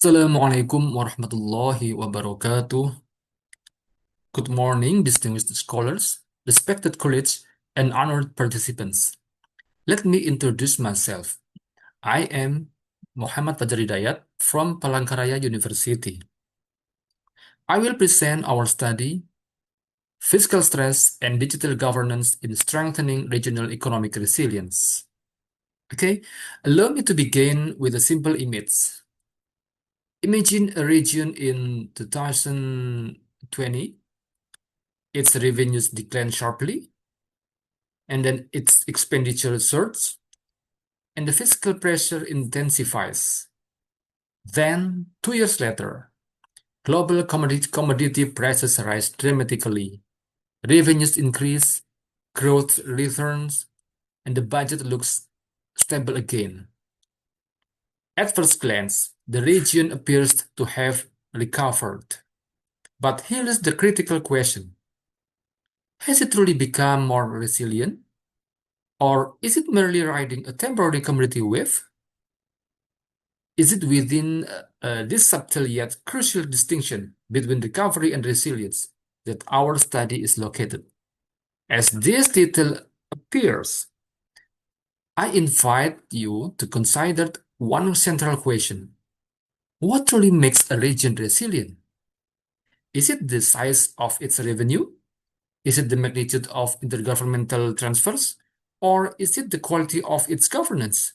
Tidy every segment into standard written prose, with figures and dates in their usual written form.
Assalamualaikum warahmatullahi wabarakatuh. Good morning, distinguished scholars, respected colleagues, and honored participants. Let me introduce myself. I am Muhammad Fajar Hidayat from Palangka Raya University. I will present our study, Fiscal Stress and Digital Governance in Strengthening Regional Economic Resilience. Okay, allow me to begin with a simple image. Imagine a region in 2020. Its revenues decline sharply, and then its expenditure surges, and the fiscal pressure intensifies. Then, 2 years later, global commodity prices rise dramatically, revenues increase, growth returns, and the budget looks stable again. At first glance, the region appears to have recovered. But here is the critical question. Has it truly become more resilient? Or is it merely riding a temporary commodity wave? Is it within this subtle yet crucial distinction between recovery and resilience that our study is located? As this title appears, I invite you to consider one central question. What truly makes a region resilient? Is it the size of its revenue? Is it the magnitude of intergovernmental transfers? Or is it the quality of its governance?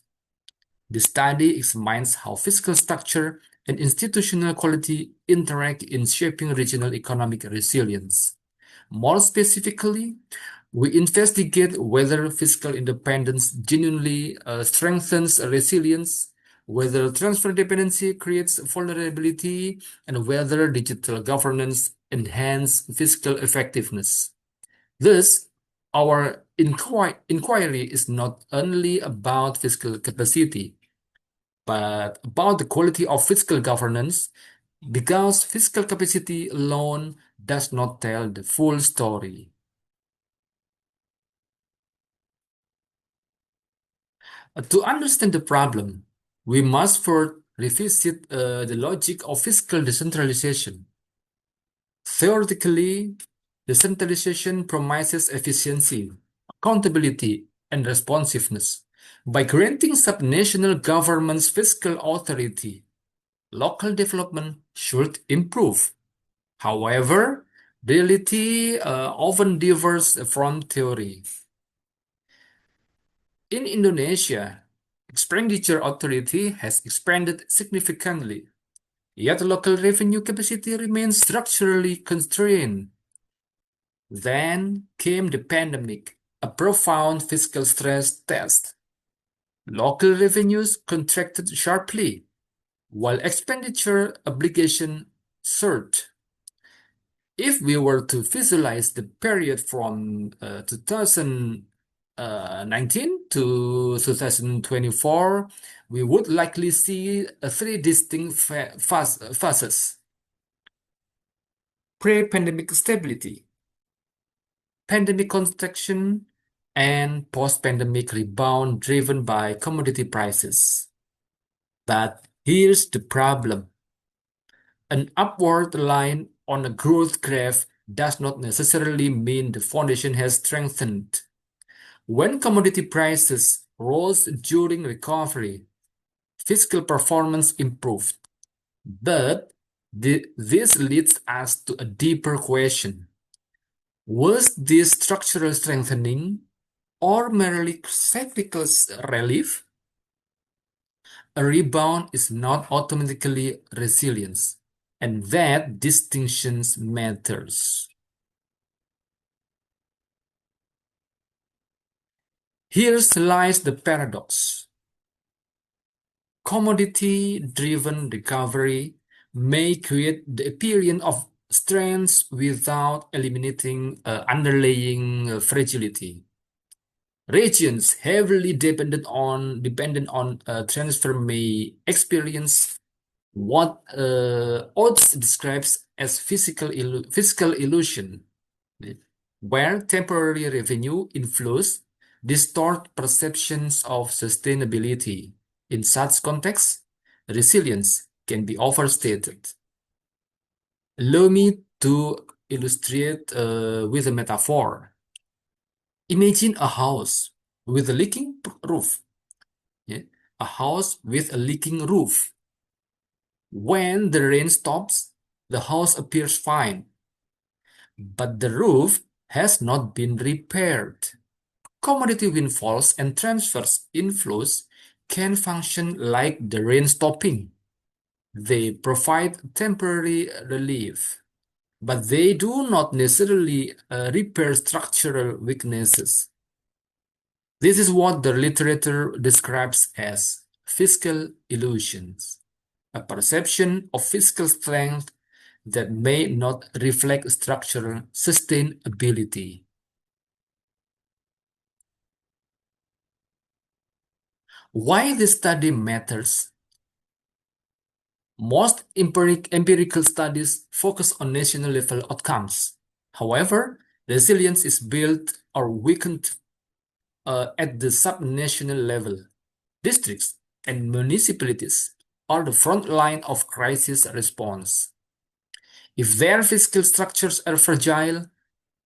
The study examines how fiscal structure and institutional quality interact in shaping regional economic resilience. More specifically, we investigate whether fiscal independence genuinely strengthens resilience, whether transfer dependency creates vulnerability, and whether digital governance enhances fiscal effectiveness. Thus, our inquiry is not only about fiscal capacity, but about the quality of fiscal governance, because fiscal capacity alone does not tell the full story. To understand the problem, we must first revisit the logic of fiscal decentralization. Theoretically, decentralization promises efficiency, accountability, and responsiveness. By granting subnational governments fiscal authority, local development should improve. However, reality often differs from theory. In Indonesia, expenditure authority has expanded significantly, yet local revenue capacity remains structurally constrained. Then came the pandemic, a profound fiscal stress test. Local revenues contracted sharply, while expenditure obligation surged. If we were to visualize the period from 2019 to 2024, we would likely see three distinct phases. Pre-pandemic stability, pandemic contraction, and post-pandemic rebound driven by commodity prices. But here's the problem. An upward line on a growth graph does not necessarily mean the foundation has strengthened. When commodity prices rose during recovery, fiscal performance improved. But this leads us to a deeper question. Was this structural strengthening or merely cyclical relief? A rebound is not automatically resilience, and that distinction matters. Here lies the paradox. Commodity-driven recovery may create the appearance of strength without eliminating underlying fragility. Regions heavily dependent on transfer may experience what Oates describes as fiscal illusion, where temporary revenue inflows distort perceptions of sustainability. In such contexts, resilience can be overstated. Allow me to illustrate with a metaphor. Imagine a house with a leaking roof. Yeah? A house with a leaking roof. When the rain stops, the house appears fine, but the roof has not been repaired. Commodity windfalls and transfers inflows can function like the rain stopping. They provide temporary relief, but they do not necessarily repair structural weaknesses. This is what the literature describes as fiscal illusions, a perception of fiscal strength that may not reflect structural sustainability. Why this study matters? Most empirical studies focus on national level outcomes. However, resilience is built or weakened at the subnational level. Districts and municipalities are the front line of crisis response. If their fiscal structures are fragile,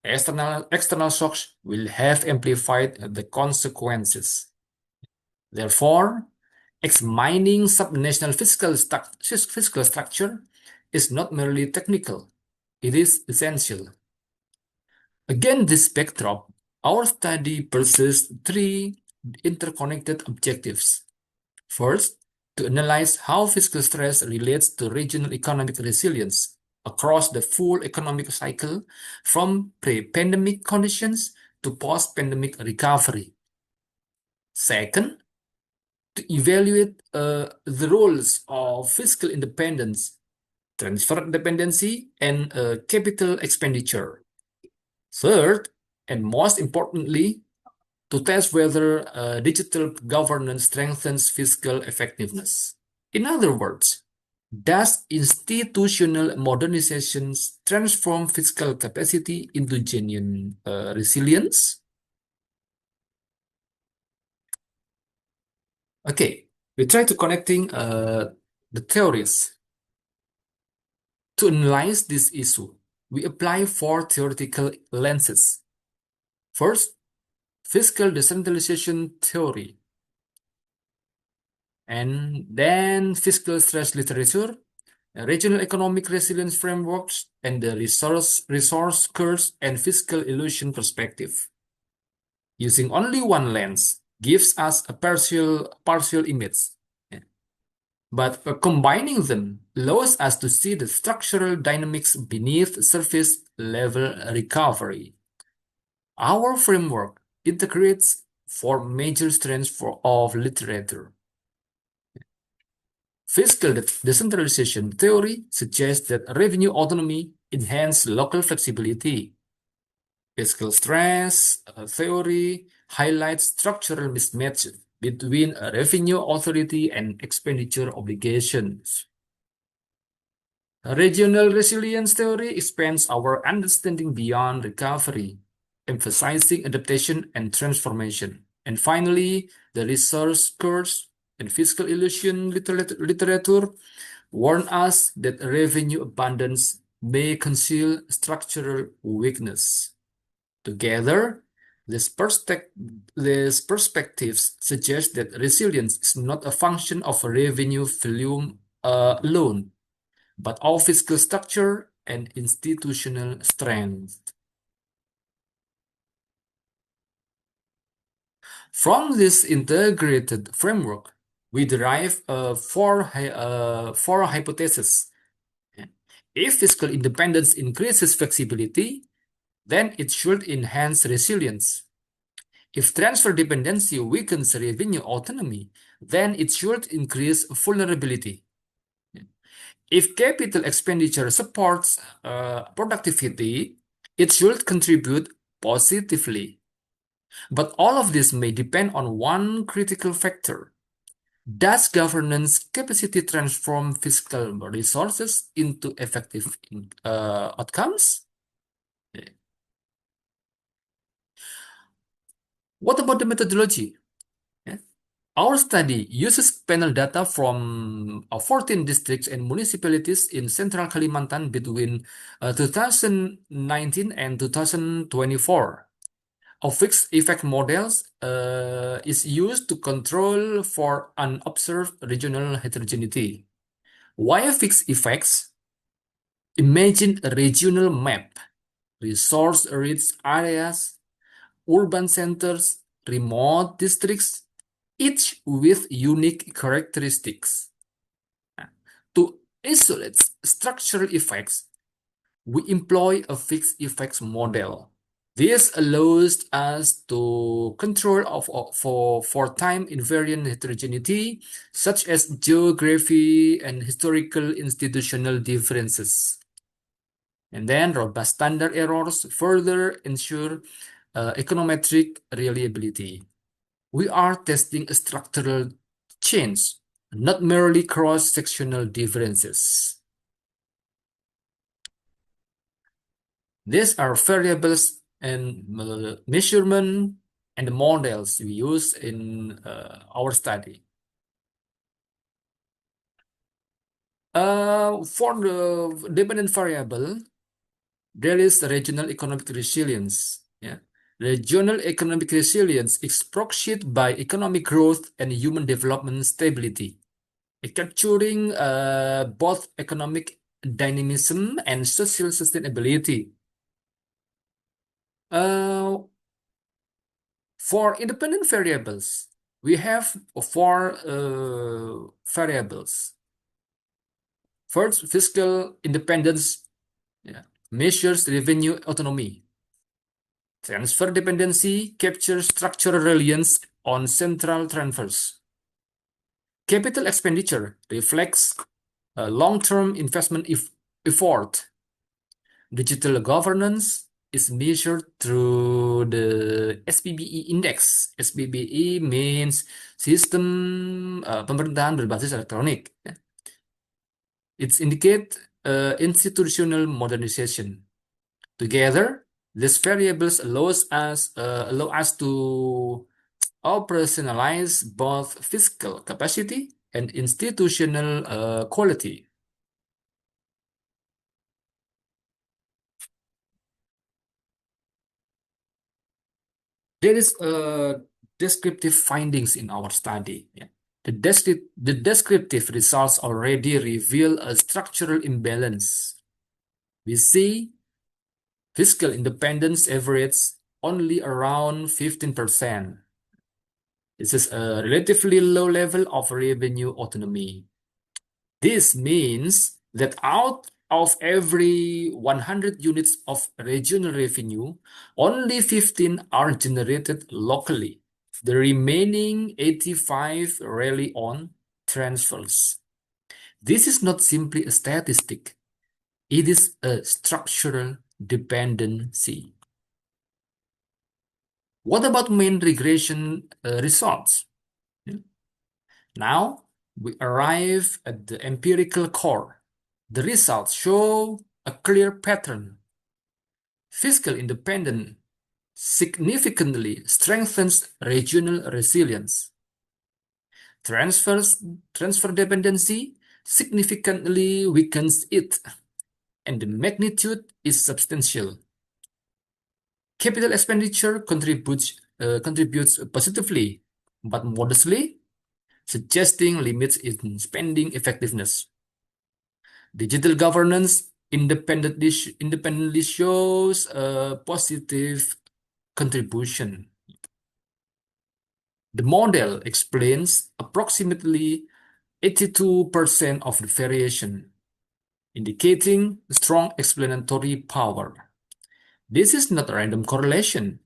external shocks will have amplified the consequences. Therefore, examining subnational fiscal structure is not merely technical, it is essential. Against this backdrop, our study pursues three interconnected objectives. First, to analyze how fiscal stress relates to regional economic resilience across the full economic cycle from pre-pandemic conditions to post-pandemic recovery. Second, to evaluate the roles of fiscal independence, transfer dependency, and capital expenditure. Third, and most importantly, to test whether digital governance strengthens fiscal effectiveness. In other words, does institutional modernization transform fiscal capacity into genuine resilience? Okay, we try to connecting the theories. To analyze this issue, we apply four theoretical lenses. First, fiscal decentralization theory, and then fiscal stress literature, regional economic resilience frameworks, and the resource curse and fiscal illusion perspective. Using only one lens gives us a partial image, but combining them allows us to see the structural dynamics beneath surface level recovery. Our framework integrates four major strands of literature. Fiscal decentralization theory suggests that revenue autonomy enhances local flexibility. Fiscal stress theory highlights structural mismatch between revenue authority and expenditure obligations. Regional resilience theory expands our understanding beyond recovery, emphasizing adaptation and transformation. And finally, the resource curse and fiscal illusion literature warn us that revenue abundance may conceal structural weakness. Together, these perspectives suggest that resilience is not a function of revenue volume alone, but of fiscal structure and institutional strength. From this integrated framework, we derive four hypotheses. If fiscal independence increases flexibility, then it should enhance resilience. If transfer dependency weakens revenue autonomy, then it should increase vulnerability. If capital expenditure supports productivity, it should contribute positively. But all of this may depend on one critical factor. Does governance capacity transform fiscal resources into effective outcomes? What about the methodology? Our study uses panel data from 14 districts and municipalities in central Kalimantan between 2019 and 2024. A fixed effect model is used to control for unobserved regional heterogeneity. Why fixed effects? Imagine a regional map, resource-rich areas, urban centers, remote districts, each with unique characteristics. To isolate structural effects, we employ a fixed effects model. This allows us to control for time invariant heterogeneity, such as geography and historical institutional differences. And then robust standard errors further ensure econometric reliability. We are testing a structural change, not merely cross-sectional differences. These are variables and measurement and the models we use in our study. For the dependent variable, there is regional economic resilience. Yeah. Regional economic resilience is proxied by economic growth and human development stability, capturing both economic dynamism and social sustainability. For independent variables, we have four variables. First, fiscal independence, yeah, measures revenue autonomy. Transfer dependency captures structural reliance on central transfers. Capital expenditure reflects a long-term investment effort. Digital governance is measured through the SPBE index. SPBE means Sistem Pemerintahan Berbasis Elektronik. It indicates institutional modernization. Together, these variables allow us to operationalize both fiscal capacity and institutional quality. There is descriptive findings in our study. Yeah. The descriptive results already reveal a structural imbalance. We see fiscal independence average only around 15%. This is a relatively low level of revenue autonomy. This means that out of every 100 units of regional revenue, only 15 are generated locally. The remaining 85 rely on transfers. This is not simply a statistic. It is a structural dependency. What about main regression results? Now, we arrive at the empirical core. The results show a clear pattern. Fiscal independence significantly strengthens regional resilience. Transfer dependency significantly weakens it, and the magnitude is substantial. Capital expenditure contributes positively, but modestly, suggesting limits in spending effectiveness. Digital governance independently shows a positive contribution. The model explains approximately 82% of the variation, indicating strong explanatory power. This is not a random correlation.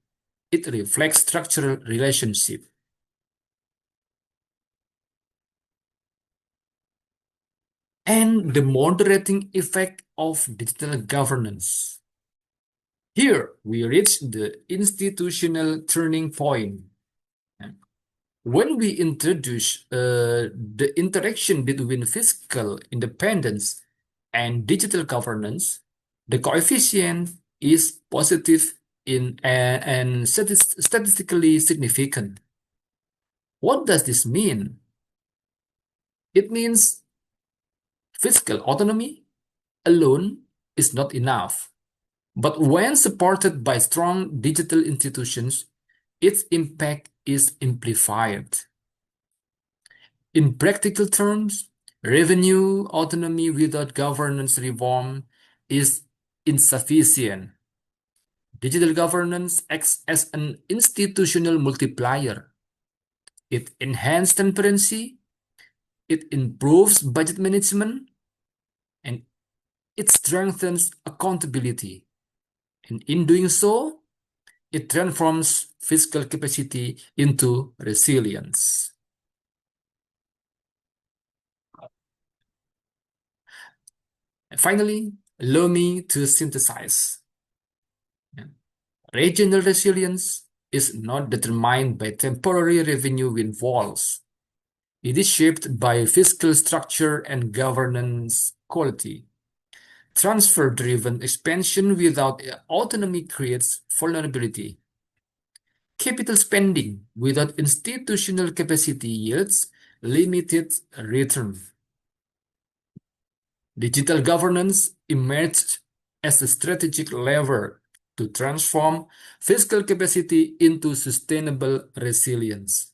It reflects structural relationship. And the moderating effect of digital governance. Here, we reach the institutional turning point. When we introduce the interaction between fiscal independence and digital governance, the coefficient is positive and statistically significant. What does this mean? It means fiscal autonomy alone is not enough. But when supported by strong digital institutions, its impact is amplified. In practical terms, revenue autonomy without governance reform is insufficient. Digital governance acts as an institutional multiplier. It enhances transparency, it improves budget management, and it strengthens accountability. And in doing so, it transforms fiscal capacity into resilience. And finally, allow me to synthesize. Regional resilience is not determined by temporary revenue windfalls. It is shaped by fiscal structure and governance quality. Transfer-driven expansion without autonomy creates vulnerability. Capital spending without institutional capacity yields limited return. Digital governance emerged as a strategic lever to transform fiscal capacity into sustainable resilience.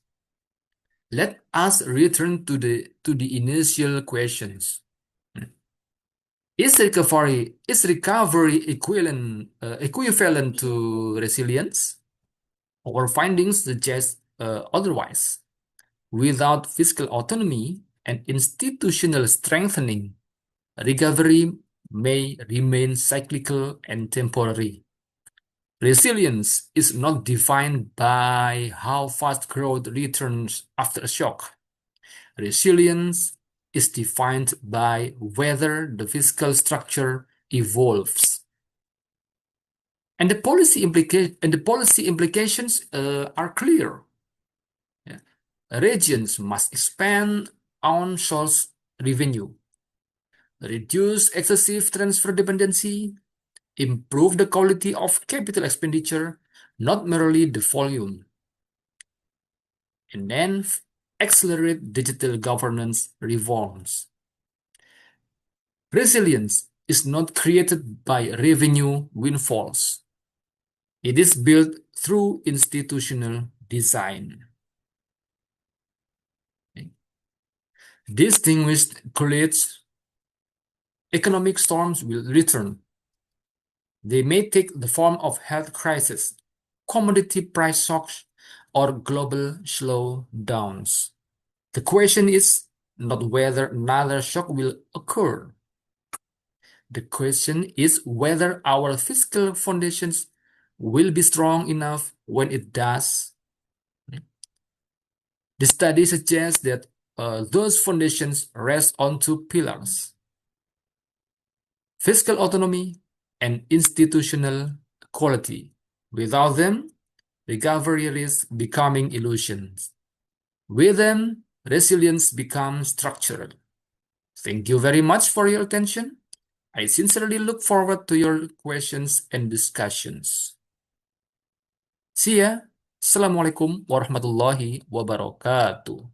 Let us return to the initial questions. Is recovery equivalent to resilience? Our findings suggest otherwise. Without fiscal autonomy and institutional strengthening, recovery may remain cyclical and temporary. Resilience is not defined by how fast growth returns after a shock. Resilience is defined by whether the fiscal structure evolves. And the policy implications are clear. Yeah. Regions must expand on-source revenue, reduce excessive transfer dependency, improve the quality of capital expenditure, not merely the volume, and then accelerate digital governance reforms. Resilience is not created by revenue windfalls. It is built through institutional design. Distinguished colleagues, economic storms will return. They may take the form of health crisis, commodity price shocks, or global slowdowns. The question is not whether another shock will occur. The question is whether our fiscal foundations will be strong enough when it does. The study suggests that those foundations rest on two pillars: fiscal autonomy and institutional quality. Without them, recovery risks becoming illusions. With them, resilience becomes structural. Thank you very much for your attention. I sincerely look forward to your questions and discussions. See ya. Assalamualaikum warahmatullahi wabarakatuh.